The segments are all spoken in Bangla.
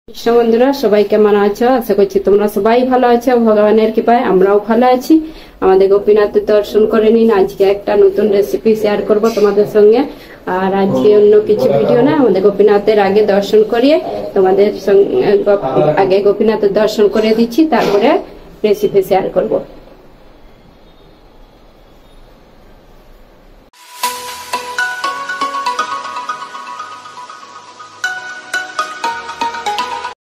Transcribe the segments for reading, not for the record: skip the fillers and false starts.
কৃষ্ণ বন্ধুরা, সবাই কেমন আছো? আশা করছি তোমরা সবাই ভালো আছো। ভগবানের কৃপায় আমরাও ভালো আছি। আমাদের গোপীনাথের দর্শন করে নিন। আজকে একটা নতুন রেসিপি শেয়ার করব তোমাদের সঙ্গে। আর আজকে অন্য কিছু ভিডিও না, আমাদের গোপীনাথের আগে দর্শন করিয়ে তোমাদের সঙ্গে আগে গোপীনাথের দর্শন করে দিচ্ছি, তারপরে রেসিপি শেয়ার করব।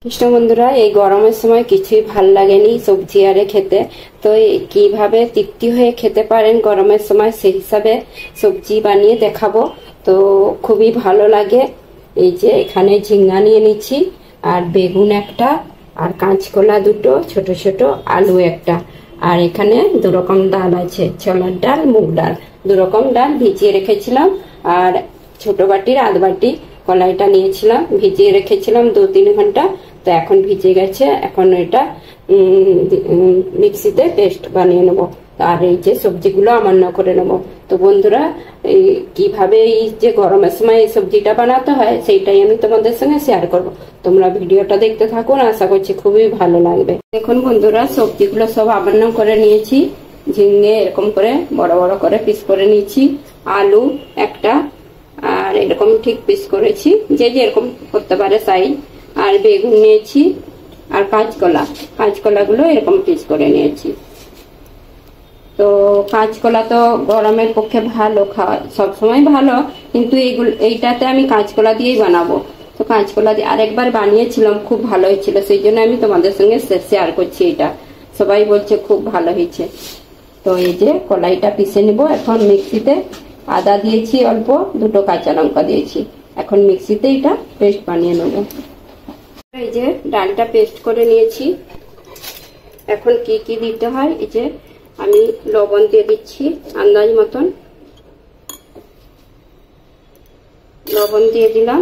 কৃষ্ণ বন্ধুরা, এই গরমের সময় কিছুই ভাল লাগেনি সবজি আরে খেতে। তো কিভাবে তৃপ্তি হয়ে খেতে পারেন গরমের সময়, সেই হিসাবে সবজি বানিয়ে দেখাবো। তো খুবই ভালো লাগে। এই যে এখানে ঝিঙ্গা নিয়ে নিচ্ছি, আর বেগুন একটা, আর কাঁচকলা দুটো ছোট ছোট, আলু একটা, আর এখানে দুরকম ডাল আছে, ছোলার ডাল, মুগ ডাল, দুরকম ডাল ভিজিয়ে রেখেছিলাম। আর ছোট বাটির আধ বাটি কলাইটা নিয়েছিলাম, ভিজিয়ে রেখেছিলাম 2-3 ঘন্টা। তো এখন ভিজে গেছে, এখন এটা মিক্সিতে পেস্ট বানিয়ে নেবো। আর এই যে সবজিগুলো আমান্য করে নেবো। তো বন্ধুরা, এই কিভাবে এই যে গরমের সময় এই সবজিটা বানাতে হয় সেইটাই আমি তোমাদের সঙ্গে শেয়ার করব। তোমরা ভিডিওটা দেখতে থাকুন, আশা করছি খুবই ভালো লাগবে। দেখুন বন্ধুরা, সবজিগুলো সব আমান্য করে নিয়েছি। ঝিঙে এরকম করে বড় বড় করে পিস করে নিয়েছি, আলু একটা, আর এরকম ঠিক পিস করেছি, যে যেরকম করতে পারে সাইজ। আর বেগুন নিয়েছি, আর কাঁচকলা গুলো এরকম পিস করে নিয়েছি। তো কাঁচকলা তো গরমের পক্ষে ভালো, খাওয়া সবসময় ভালো, কিন্তু এইটাতে আমি কাঁচকলা দিয়েই বানাবো। তো কাঁচকলা দিয়ে আরেকবার বানিয়েছিলাম, খুব ভালো হয়েছিল, সেই জন্য আমি তোমাদের সঙ্গে শেয়ার করছি। এটা সবাই বলছে খুব ভালো হয়েছে। তো এই যে কলাইটা পিষে নিব এখন মিক্সিতে। আদা দিয়েছি অল্প, দুটো কাঁচা লঙ্কা দিয়েছি। এখন মিক্সিতে এটা পেস্ট বানিয়ে নেব। এই যে ডালটা পেস্ট করে নিয়েছি। এখন কি কি দিতে হয়, এই যে আমি লবণ দিয়ে দিচ্ছি আন্দাজ মতন, লবণ দিয়ে দিলাম।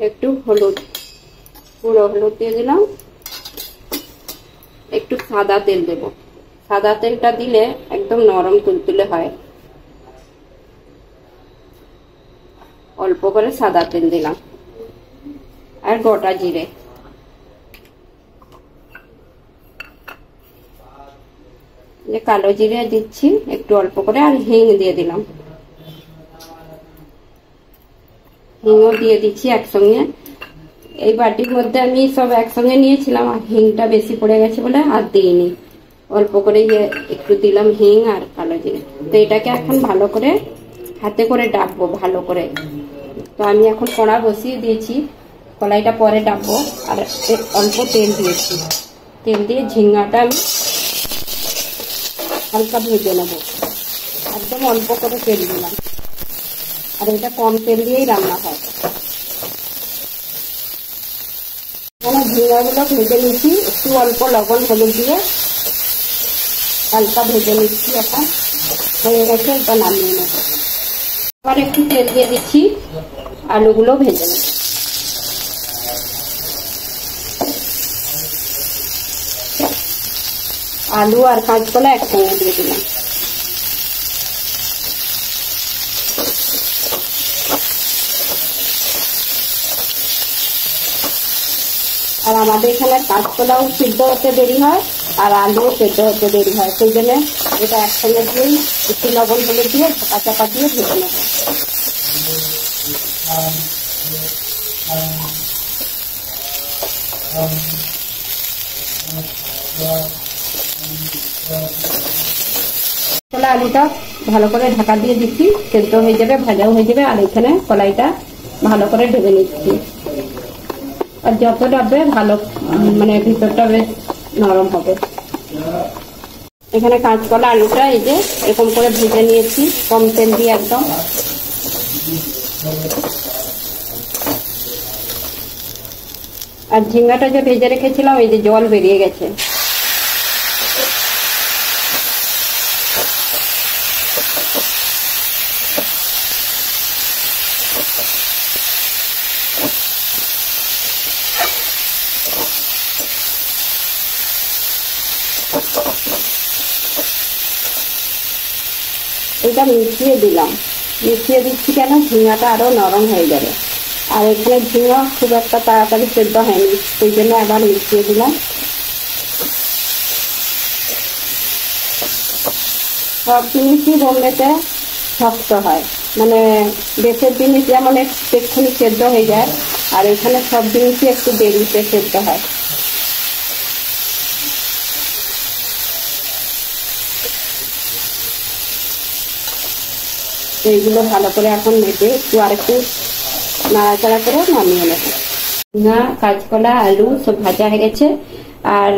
একটু হলুদ, গুঁড়ো হলুদ দিয়ে দিলাম। একটু সাদা তেল দেব, সাদা তেলটা দিলে একদম নরম তুলতুলে হয়। অল্প করে সাদা তেল দিলাম। আর গোটা জিরে, যে কালো জিরে দিচ্ছি একটু অল্প করে, আর হিং দিয়ে দিলাম। হিংও দিয়ে দিচ্ছি একসঙ্গে। এই বাটির মধ্যে আমি সব একসঙ্গে নিয়েছিলাম, আর হিংটা বেশি পড়ে গেছে বলে আর দিইনি, অল্প করে একটু দিলাম হিং আর কালো জিরে। তো এটাকে এখন ভালো করে হাতে করে ডাকবো ভালো করে। তো আমি এখন কড়া বসিয়ে দিয়েছি, কলাইটা পরে ডাকবো। আর অল্প তেল দিয়েছি, তেল দিয়ে ঝিঙ্গাটা আমি হালকা ভেজে নেবো। একদম অল্প করে তেল দিলাম, আর এটা কম তেল দিয়েই রান্না হয়। এখানে ঝিঙ্গাগুলো ভেজে নিচ্ছি, একটু অল্প লবণ হলুদ দিয়ে হালকা ভেজে নিচ্ছি। এখন হয়ে গেছে, এটা নামিয়ে নেব। আবার একটু তেল দিয়ে দিচ্ছি, আলুগুলো ভেজে নেব। আলু আর কাঁচকলা একসঙ্গে দিয়ে দিলাম। আর আমাদের এখানে কাঁচকলাও সিদ্ধ হতে দেরি হয়, আর আলুও সিদ্ধ হতে দেরি হয়, সেই জন্য এটা একসঙ্গে দিয়েই একটু লবণ হলুদ দিয়ে ঢাকা চাপা দিয়ে ভেজে নেব। আলুটা ভালো করে ঢাকা দিয়ে দিচ্ছি, সেদ্ধ হয়ে যাবে, ভাজাও হয়ে যাবে। আর এখানে কলাইটা ভালো করে ঢেলে নিচ্ছি। আর যত ডাববে ভালো, মানে ভিতরটা বেশ নরম হবে। এখানে কাঁচকলা আলুটা এই যে এরকম করে ভেজে নিয়েছি, কম তেল দিয়ে একদম। আর ঝিঙ্গাটা যে ভেজে রেখেছিলাম, এই যে জল বেরিয়ে গেছে। এটা মিশিয়ে দিলাম। মিশিয়ে দিচ্ছি কেন, ঝিঙাটা আরো নরম হয়ে যাবে। আর এখানে ঝিঙা খুব একটা তাড়াতাড়ি সেদ্ধ হয়নি, সেই জন্য আবার মিশিয়ে দিলাম। সব জিনিসই বোম্বেতে শক্ত হয়, মানে দেশের জিনিস যেমন এক্ষুনি সেদ্ধ হয়ে যায়, আর এখানে সব জিনিসই একটু দেরিতে সেদ্ধ হয়। এইগুলো ভালো করে এখন মেপে একটু আর একটু নাড়াচাড়া করে নামিয়ে নেব। ঝিঙা, কাঁচকলা, আলু সব ভাজা হয়ে গেছে। আর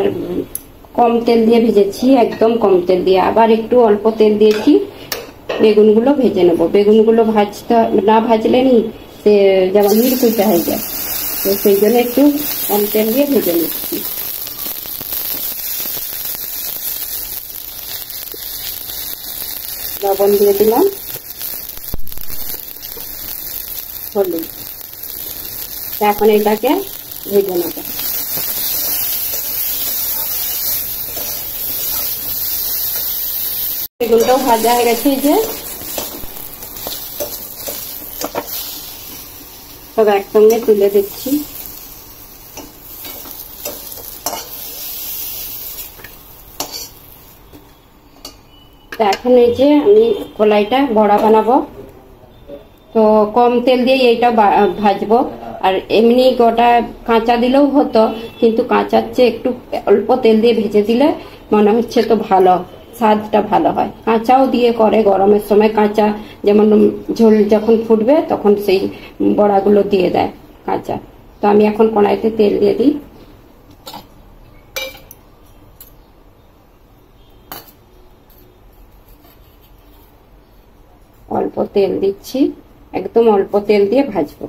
কম তেল দিয়ে ভেজেছি, একদম কম তেল দিয়ে। আবার একটু অল্প তেল দিয়েছি। বেগুনগুলো ভেজে নেবো। বেগুনগুলো ভাজতে না ভাজলে নি সে যেমন নির্কুচা হয়ে যায়, তো সেই জন্য একটু কম তেল দিয়ে ভেজে নিচ্ছি। লবণ দিয়ে দিলাম, হলুদ। এখন এটাকে ভেজে নেব। বেগুনটাও ভাজা হয়ে গেছে, এই যে সব একসঙ্গে তুলে দিচ্ছি। এখন এই যে আমি কলাইটা বড়া বানাবো, তো কম তেল দিয়ে এইটা ভাজবো। আর এমনি গোটা কাঁচা দিলেও হতো, কিন্তু কাঁচার চেয়ে একটু অল্প তেল দিয়ে ভেজে দিলে মনে হচ্ছে তো ভালো, স্বাদটা ভালো হয়। কাঁচাও দিয়ে করে গরমের সময়, কাঁচা যেমন ঝোল যখন ফুটবে তখন সেই বড়াগুলো দিয়ে দেয় কাঁচা। তো আমি এখন কড়াইতে তেল দিয়ে দিই। অল্প তেল দিচ্ছি, একদম অল্প তেল দিয়ে ভাজবো।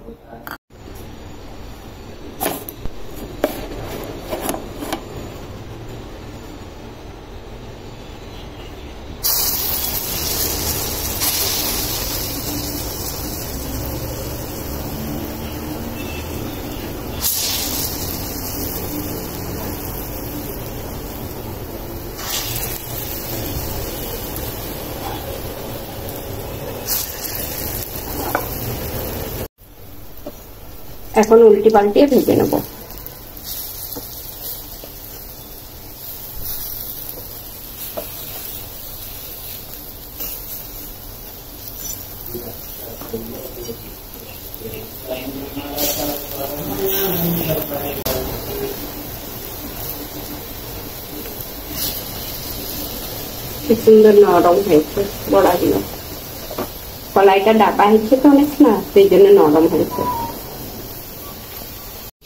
এখন উল্টি পাল্টিয়ে ভেজে নেব। কি সুন্দর নরম হয়েছে বড়াগুলো। কলাইটা ডাকা হয়েছে তো অনেক না, সেই জন্য নরম হয়েছে।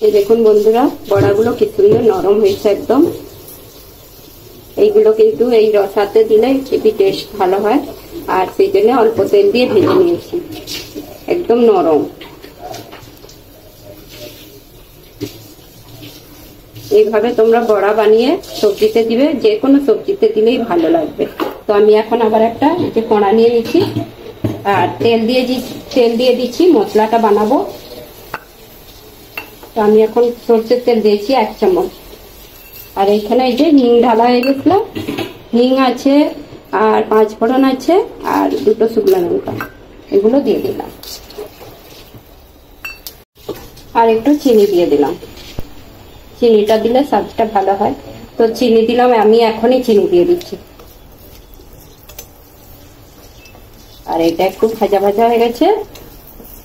এই দেখুন বন্ধুরা, বড়াগুলো কি সুন্দর নরম হয়েছে একদম। এইগুলো কিন্তু এই রসাতে দিলে খেতে টেস্ট ভালো হয়, আর সেই জন্য অল্প তেল দিয়ে ভেজে নিয়েছি, একদম নরম। এইভাবে তোমরা বড়া বানিয়ে সবজিতে দিবে, যে কোনো সবজিতে দিলেই ভালো লাগবে। তো আমি এখন আবার একটা যে কড়া নিয়ে নিচ্ছি, আর তেল দিয়ে দিচ্ছি, মশলাটা বানাবো। তো আমি এখন সরষের তেল দিয়েছি 1 চামচ। আর এইখানে এই যে হিং ঢালা হয়ে গেছিল, হিং আছে, আর 5 ফোড়ন আছে, আর 2টো শুকনো লঙ্কা, এগুলো দিয়ে দিলাম। আর একটু চিনি দিয়ে দিলাম, চিনিটা দিলে স্বাদটা ভালো হয়। তো চিনি দিলাম, আমি এখনই চিনি দিয়ে দিচ্ছি। আর এটা একটু ভাজা ভাজা হয়ে গেছে।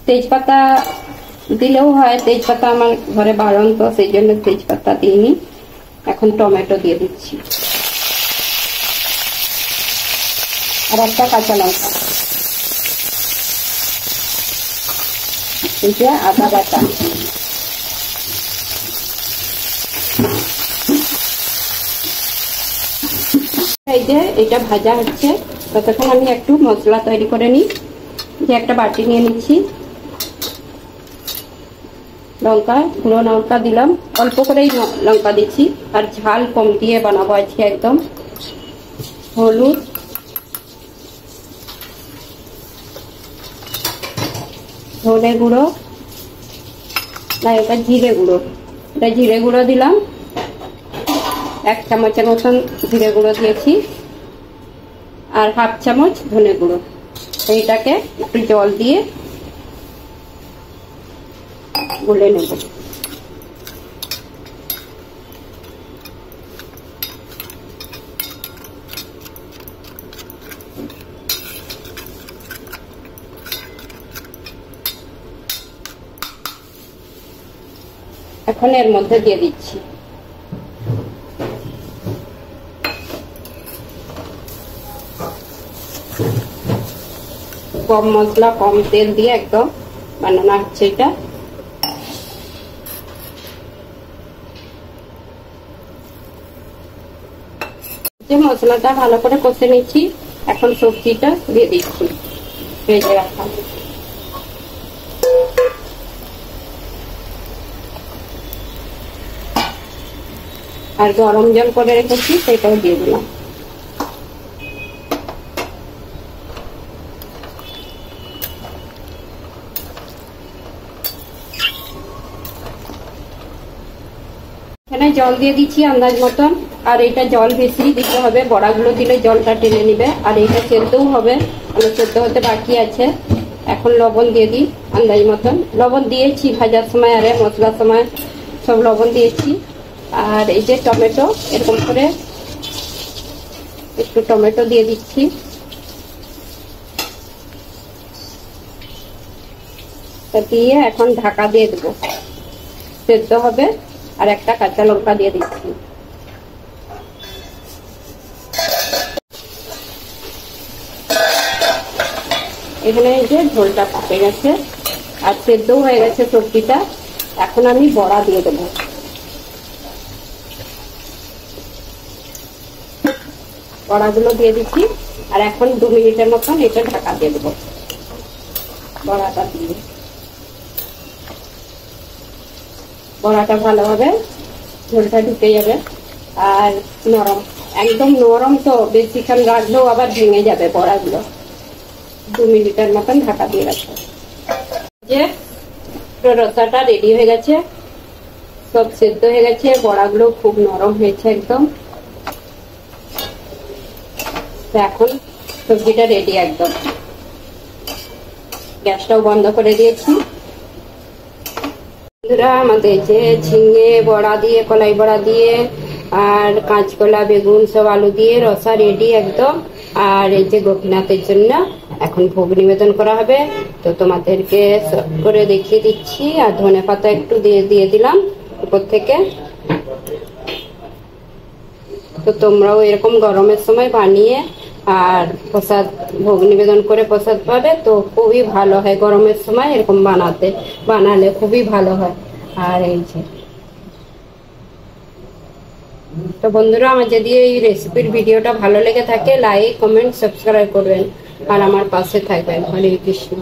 তেজপাতা দিলেও হয়, তেজপাতা আমার ঘরে বারণ, তো সেই জন্য তেজপাতা দিইনি। এখন টমেটো দিয়ে দিচ্ছি, আর একটা কাঁচা লঙ্কা, এই যে আদা বাটা। এই যে এটা ভাজা হচ্ছে, ততক্ষণ আমি একটু মশলা তৈরি করে নিই। যে একটা বাটি নিয়ে নিচ্ছি, লঙ্কা, গুঁড়ো লঙ্কা দিলাম, অল্প করেই লঙ্কা দিচ্ছি, আর ঝাল কম দিয়ে বানাবো আজকে একদম। হলুদ, ধনে গুঁড়ো, না এটা জিরে গুঁড়ো, এটা জিরে গুঁড়ো দিলাম, 1 চামচের মতন জিরে গুঁড়ো দিয়েছি, আর 1/2 চামচ ধনে গুঁড়ো। এইটাকে একটু জল দিয়ে গুলে নেব। এখন এর মধ্যে দিয়ে দিচ্ছি কম মশলা কম তেল দিয়ে একদম বানানো হচ্ছে এটা। যে মশলাটা ভালো করে কষে নিচ্ছি, এখন সবজিটা দিয়ে দিচ্ছি ভেজে রাখা। আর গরম জল করে রেখেছি সেটাও দিয়ে দিলাম। এখানে জল দিয়ে দিচ্ছি আন্দাজ মতন, আর এটা জল বেশি দিতে হবে, বড়াগুলো দিলে জলটা টেনে নিবে, আর এটা সেদ্ধও হবে, সেদ্ধ হতে বাকি আছে। এখন লবণ দিয়ে দিই আন্দাজ মতন, লবণ দিয়েছি ভাজার সময় আর মশলার সময় সব লবণ দিয়েছি। আর এই যে টমেটো, এরকম করে একটু টমেটো দিয়ে দিচ্ছি, দিয়ে এখন ঢাকা দিয়ে দেবো, সেদ্ধ হবে। আর একটা কাঁচা লঙ্কা দিয়ে দিচ্ছি। এখানে এই যে ঝোলটা পাকে গেছে আর সেদ্ধও হয়ে গেছে সবজিটা। এখন আমি বড়া দিয়ে দেবো। বড়াগুলো দিয়ে দিচ্ছি আর এখন 2 মিনিটের মতন এটা ঢাকা দিয়ে দেবো। বড়াটা দিয়ে বড়াটা ভালোভাবে ঝোলটা ঢুকে যাবে। আর নরম, একদম নরম, তো বেশিক্ষণ রাখলেও আবার ভেঙে যাবে বড়াগুলো। 2 মিনিটের মতন ঢাকা দিয়ে রাখবো। যে রসাটা রেডি হয়ে গেছে, সব সেদ্ধ হয়ে গেছে, বড়াগুলো খুব নরম হয়েছে একদম। এখন সবজিটা রেডি একদম। গ্যাসটাও বন্ধ করে দিয়েছি। বন্ধুরা, আমাদের যে ঝিঙে বড়া দিয়ে, কলাই বড়া দিয়ে আর কাঁচকলা বেগুন সব আলু দিয়ে রসা রেডি একদম। আর এই যে গোপীনাথের জন্য এখন ভোগ নিবেদন করা হবে, তো তোমাদেরকে করে দেখিয়ে দিচ্ছি। আর ধনেপাতা একটু দিয়ে দিলাম উপর থেকে। তো তোমরাও এরকম গরমের সময় বানিয়ে আর প্রসাদ ভোগ নিবেদন করে প্রসাদ পাবে, তো খুবই ভালো হয় গরমের সময় এরকম বানালে খুবই ভালো হয়। আর এই যে তো বন্ধুরা, আমার যদি এই রেসিপির ভিডিওটা ভালো লেগে থাকে লাইক কমেন্ট সাবস্ক্রাইব করবেন আর আমার পাশে থাকবেন। হরে কৃষ্ণ।